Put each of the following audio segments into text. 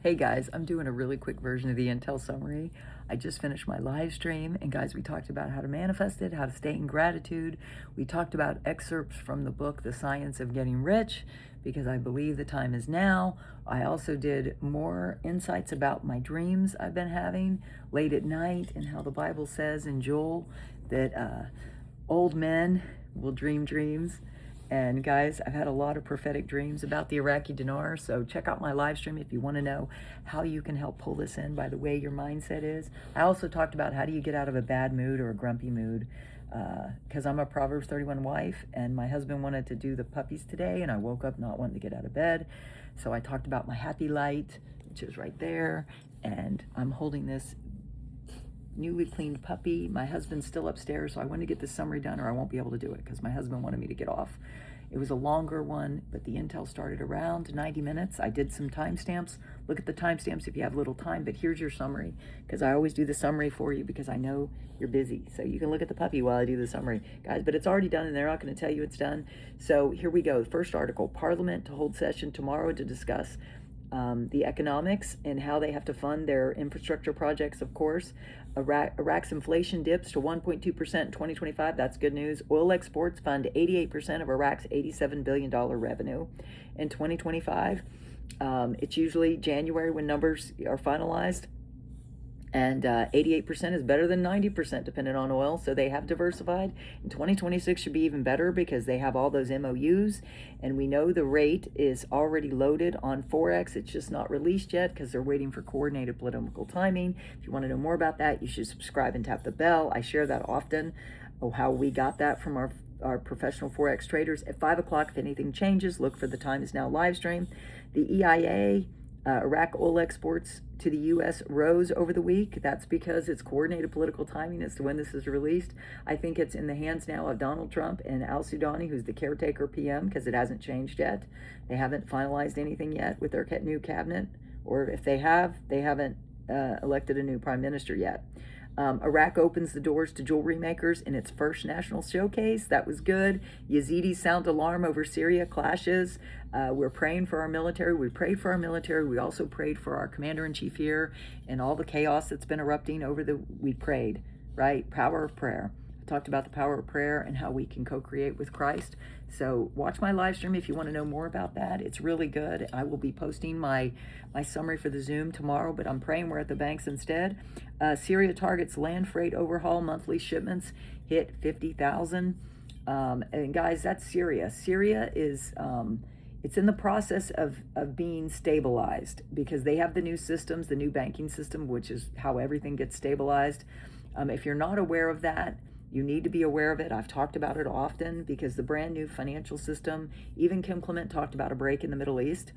Hey guys, I'm doing a really quick version of the Intel summary. I just finished my live stream, and guys, we talked about how to manifest it, how to stay in gratitude. We talked about excerpts from the book, The Science of Getting Rich, because I believe the time is now. I also did more insights about my dreams I've been having late at night, and how the Bible says in Joel that old men will dream dreams. And guys, I've had a lot of prophetic dreams about the Iraqi dinar, so check out my live stream if you want to know how you can help pull this in by the way your mindset is. I also talked about how do you get out of a bad mood or a grumpy mood, because I'm a Proverbs 31 wife, and my husband wanted to do the puppies today, and I woke up not wanting to get out of bed. So I talked about my happy light, which is right there, and I'm holding this newly cleaned puppy. My husband's still upstairs, so I want to get this summary done or I won't be able to do it because my husband wanted me to get off. It was a longer one, but the Intel started around 90 minutes. I did some timestamps. Look at the timestamps if you have little time, but here's your summary, because I always do the summary for you because I know you're busy. So you can look at the puppy while I do the summary, guys, but it's already done and they're not going to tell you it's done. So here we go. The first article, Parliament to hold session tomorrow to discuss the economics and how they have to fund their infrastructure projects, of course. Iraq's inflation dips to 1.2% in 2025. That's good news. Oil exports fund 88% of Iraq's $87 billion revenue in 2025. It's usually January when numbers are finalized. And 88% is better than 90% depending on oil. So they have diversified. And 2026 should be even better because they have all those MOUs. And we know the rate is already loaded on Forex. It's just not released yet because they're waiting for coordinated political timing. If you want to know more about that, you should subscribe and tap the bell. I share that often, how we got that from our professional Forex traders. At 5 o'clock, if anything changes, look for the Time Is Now live stream. The EIA, Iraq oil exports to the U.S. rose over the week. That's because it's coordinated political timing as to when this is released. I think it's in the hands now of Donald Trump and Al Sudani, who's the caretaker PM, because it hasn't changed yet. They haven't finalized anything yet with their new cabinet, or if they have, they haven't elected a new prime minister yet. Iraq opens the doors to jewelry makers in its first national showcase. That was good. Yazidis sound alarm over Syria clashes. We're praying for our military. We prayed for our military. We also prayed for our commander-in-chief here and all the chaos that's been erupting we prayed, right? Power of prayer. I talked about the power of prayer and how we can co-create with Christ. So watch my live stream if you want to know more about that. It's really good. I will be posting my summary for the Zoom tomorrow, but I'm praying we're at the banks instead. Syria targets land freight overhaul. Monthly shipments hit 50,000. And guys, that's Syria. Syria is it's in the process of being stabilized because they have the new systems, the new banking system, which is how everything gets stabilized. If you're not aware of that, you need to be aware of it. I've talked about it often because the brand new financial system, even Kim Clement talked about a break in the Middle East.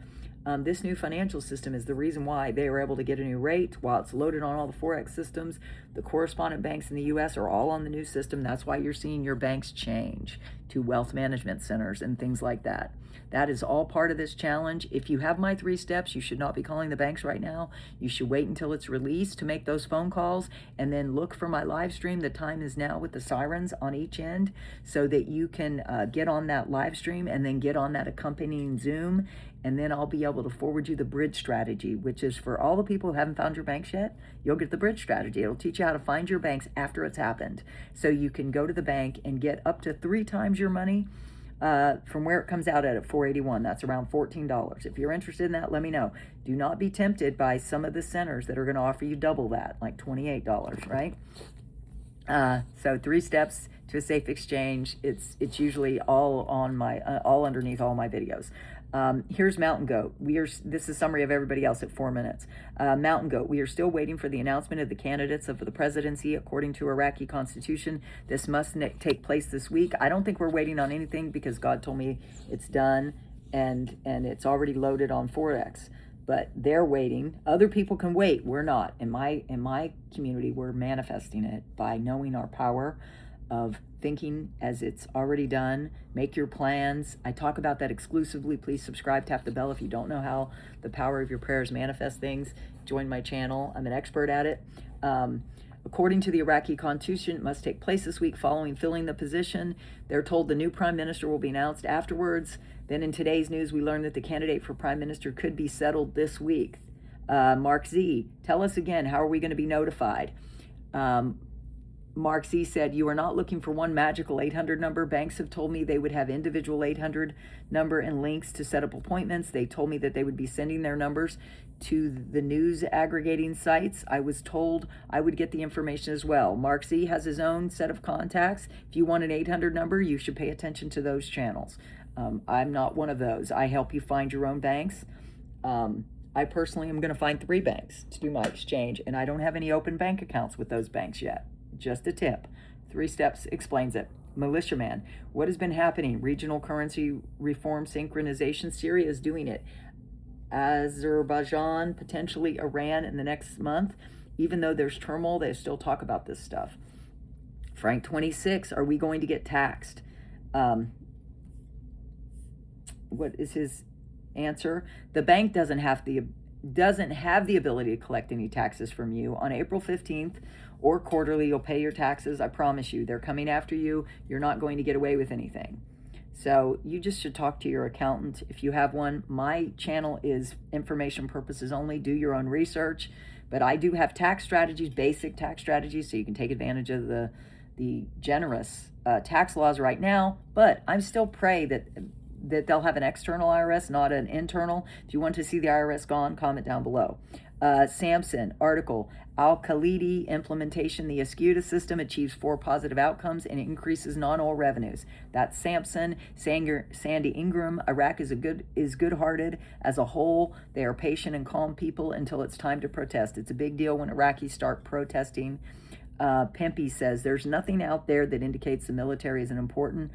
This new financial system is the reason why they were able to get a new rate while it's loaded on all the Forex systems. The correspondent banks in the U.S. are all on the new system. That's why you're seeing your banks change to wealth management centers and things like that. That is all part of this challenge. If you have my 3 steps, you should not be calling the banks right now. You should wait until it's released to make those phone calls, and then look for my live stream. The Time Is Now with the sirens on each end so that you can get on that live stream and then get on that accompanying Zoom. And then I'll be able to forward you the bridge strategy, which is for all the people who haven't found your banks yet. You'll get the bridge strategy. It'll teach you how to find your banks after it's happened. So you can go to the bank and get up to 3 times your money from where it comes out at $481. That's around $14. If you're interested in that, let me know. Do not be tempted by some of the centers that are going to offer you double that, like $28, right? So 3 steps to a safe exchange. It's usually all on my all underneath all my videos. Here's Mountain Goat. This is a summary of everybody else at 4 minutes. Mountain Goat. We are still waiting for the announcement of the candidates of the presidency according to Iraqi constitution. This must take place this week. I don't think we're waiting on anything because God told me it's done and it's already loaded on Forex. But they're waiting. Other people can wait. We're not. In my community, we're manifesting it by knowing our power of thinking as it's already done. Make your plans. I talk about that exclusively. Please subscribe, tap the bell if you don't know how the power of your prayers manifest things. Join my channel. I'm an expert at it. According to the Iraqi constitution, it must take place this week following filling the position. They're told the new prime minister will be announced afterwards. Then in today's news, we learned that the candidate for prime minister could be settled this week. Mark Z, tell us again, how are we going to be notified? Mark Z said, you are not looking for one magical 800 number. Banks have told me they would have individual 800 number and links to set up appointments. They told me that they would be sending their numbers to the news aggregating sites. I was told I would get the information as well. Mark Z has his own set of contacts. If you want an 800 number, you should pay attention to those channels. I'm not one of those. I help you find your own banks. I personally am going to find 3 banks to do my exchange, and I don't have any open bank accounts with those banks yet. Just a tip. 3 steps explains it. Militiaman, what has been happening? Regional currency reform synchronization. Syria is doing it. Azerbaijan, potentially Iran in the next month. Even though there's turmoil, they still talk about this stuff. Frank 26, are we going to get taxed? What is his answer? The bank doesn't have the ability to collect any taxes from you. On April 15th or quarterly, you'll pay your taxes. I promise you, they're coming after you. You're not going to get away with anything. So you just should talk to your accountant if you have one. My channel is information purposes only. Do your own research. But I do have tax strategies, basic tax strategies, so you can take advantage of the generous tax laws right now. But I still pray that they'll have an external IRS, not an internal. If you want to see the IRS gone, comment down below. Samson article, Al-Khalidi implementation, the Escuda system achieves 4 positive outcomes and increases non-oil revenues. That's Samson. Sandy Ingram, Iraq is good-hearted as a whole. They are patient and calm people until it's time to protest. It's a big deal when Iraqis start protesting. Pimpy says, there's nothing out there that indicates the military is an important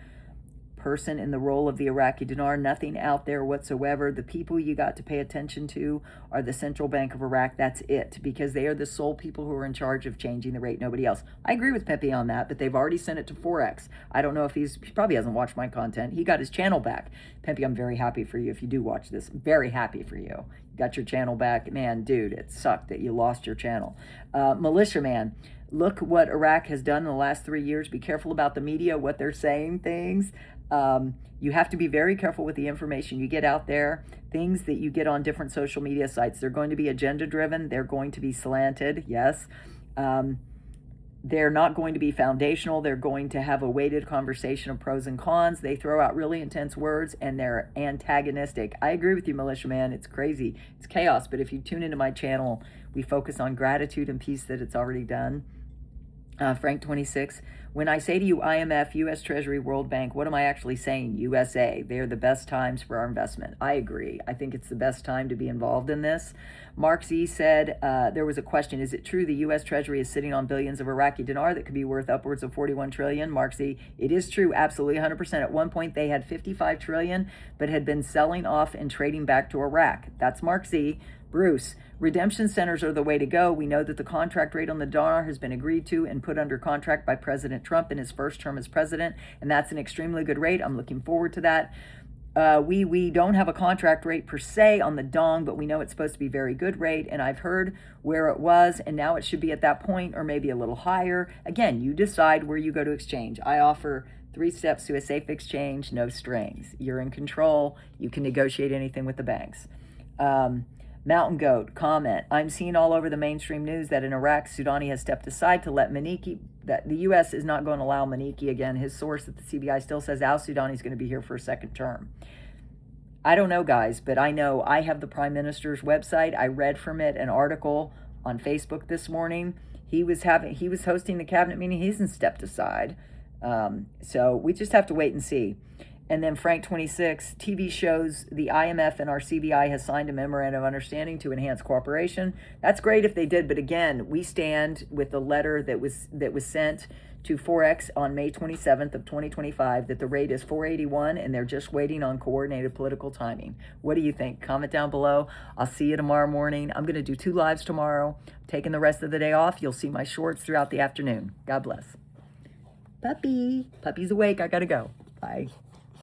person in the role of the Iraqi dinar. Nothing out there whatsoever. The people you got to pay attention to are the Central Bank of Iraq. That's it, because they are the sole people who are in charge of changing the rate, nobody else. I agree with Pepe on that, but they've already sent it to Forex. I don't know if he probably hasn't watched my content. He got his channel back. Pepe, I'm very happy for you if you do watch this. I'm very happy for you. You got your channel back. Man, dude, it sucked that you lost your channel. Militiaman, look what Iraq has done in the last 3 years. Be careful about the media, what they're saying things. You have to be very careful with the information you get out there. Things that you get on different social media sites, they're going to be agenda driven. They're going to be slanted. Yes. They're not going to be foundational. They're going to have a weighted conversation of pros and cons. They throw out really intense words and they're antagonistic. I agree with you, Militiaman. It's crazy. It's chaos. But if you tune into my channel, we focus on gratitude and peace that it's already done. Frank 26, when I say to you IMF, U.S. Treasury, World Bank, what am I actually saying? USA. They're the best times for our investment. I agree. I think it's the best time to be involved in this. Mark Z said, there was a question, is it true the U.S. Treasury is sitting on billions of Iraqi dinar that could be worth upwards of 41 trillion? Mark Z, it is true, absolutely 100%. At one point, they had 55 trillion, but had been selling off and trading back to Iraq. That's Mark Z. Bruce, redemption centers are the way to go. We know that the contract rate on the dinar has been agreed to and put under contract by President Trump in his first term as president, and that's an extremely good rate. I'm looking forward to that. We don't have a contract rate per se on the dong, but we know it's supposed to be a very good rate, and I've heard where it was, and now it should be at that point or maybe a little higher. Again, you decide where you go to exchange. I offer 3 steps to a safe exchange, no strings. You're in control. You can negotiate anything with the banks. Mountain Goat, comment, I'm seeing all over the mainstream news that in Iraq, Soudani has stepped aside to let Maliki, that the U.S. is not going to allow Maliki again. His source at the CBI still says al-Soudani is going to be here for a second term. I don't know, guys, but I know I have the Prime Minister's website. I read from it an article on Facebook this morning. He was hosting the cabinet meeting. He hasn't stepped aside. So we just have to wait and see. And then Frank 26, TV shows the IMF and our CBI has signed a memorandum of understanding to enhance cooperation. That's great if they did, but again, we stand with the letter that was sent to Forex on May 27th of 2025 that the rate is 481 and they're just waiting on coordinated political timing. What do you think? Comment down below. I'll see you tomorrow morning. I'm going to do 2 lives tomorrow. I'm taking the rest of the day off. You'll see my shorts throughout the afternoon. God bless. Puppy's awake. I got to go. Bye.